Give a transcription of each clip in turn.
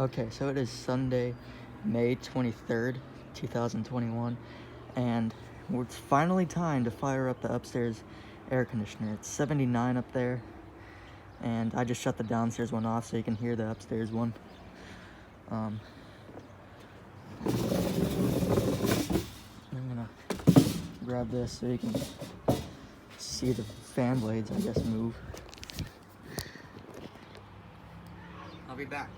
Okay, so it is Sunday, May 23rd, 2021, and it's finally time to fire up the upstairs air conditioner. It's 79 up there, and I just shut the downstairs one off so you can hear the upstairs one. I'm gonna grab this so you can see the fan blades, I guess, move. I'll be back.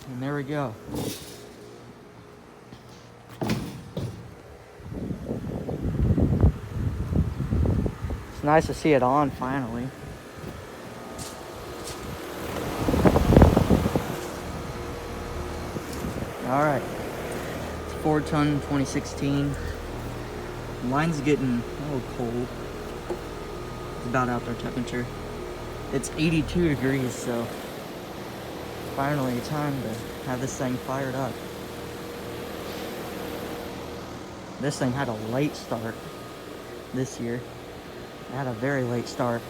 And there we go. It's nice to see it on finally. Alright. It's 4-ton 2016. Mine's getting a little cold. It's about outdoor temperature. It's 82 degrees, so finally time to have this thing fired up. This thing had a late start this year. It had a very late start.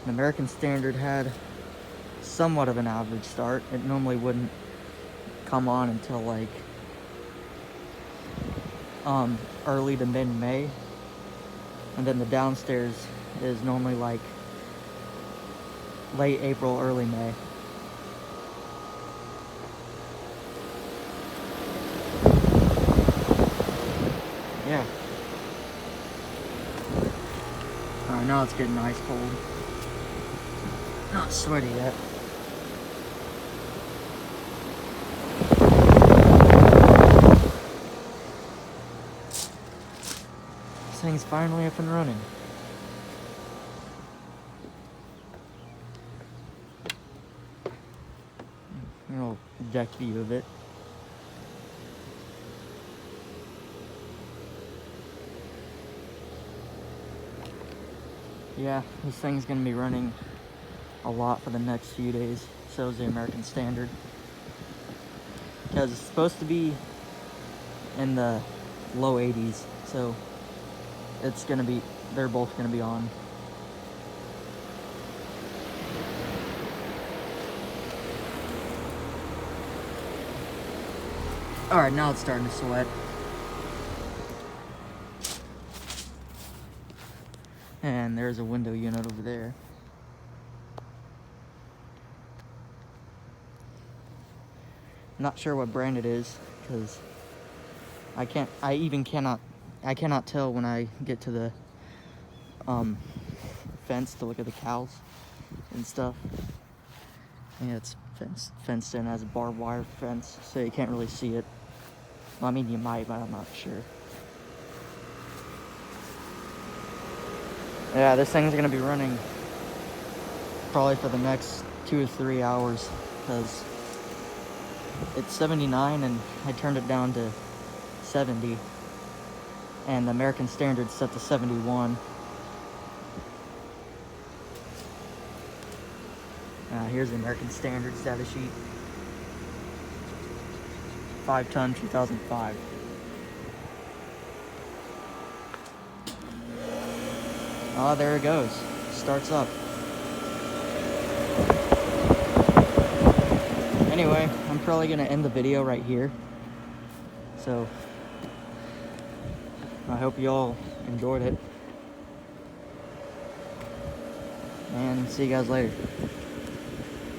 The American Standard had somewhat of an average start. It normally wouldn't come on until like early to mid-May. And then the downstairs is normally like late April, early May. Yeah. Alright, now it's getting ice cold. Not sweaty yet. This thing's finally up and running. A little deck view of it. Yeah, this thing's gonna be running a lot for the next few days. So is the American Standard. Because it's supposed to be in the low 80s, so it's gonna be, they're both gonna be on. Alright, now it's starting to sweat. And there's a window unit over there. Not sure what brand it is, because I cannot tell when I get to the fence to look at the cows and stuff. Yeah, it's fenced in as a barbed wire fence, so you can't really see it. Well, I mean, you might, but I'm not sure. Yeah, this thing's gonna be running probably for the next 2 or 3 hours, because it's 79 and I turned it down to 70, and the American Standard's set to 71. Here's the American Standard data sheet. 5-ton 2005. Oh, there it goes. Starts up. Anyway, I'm probably gonna end the video right here. So, I hope you all enjoyed it. And see you guys later.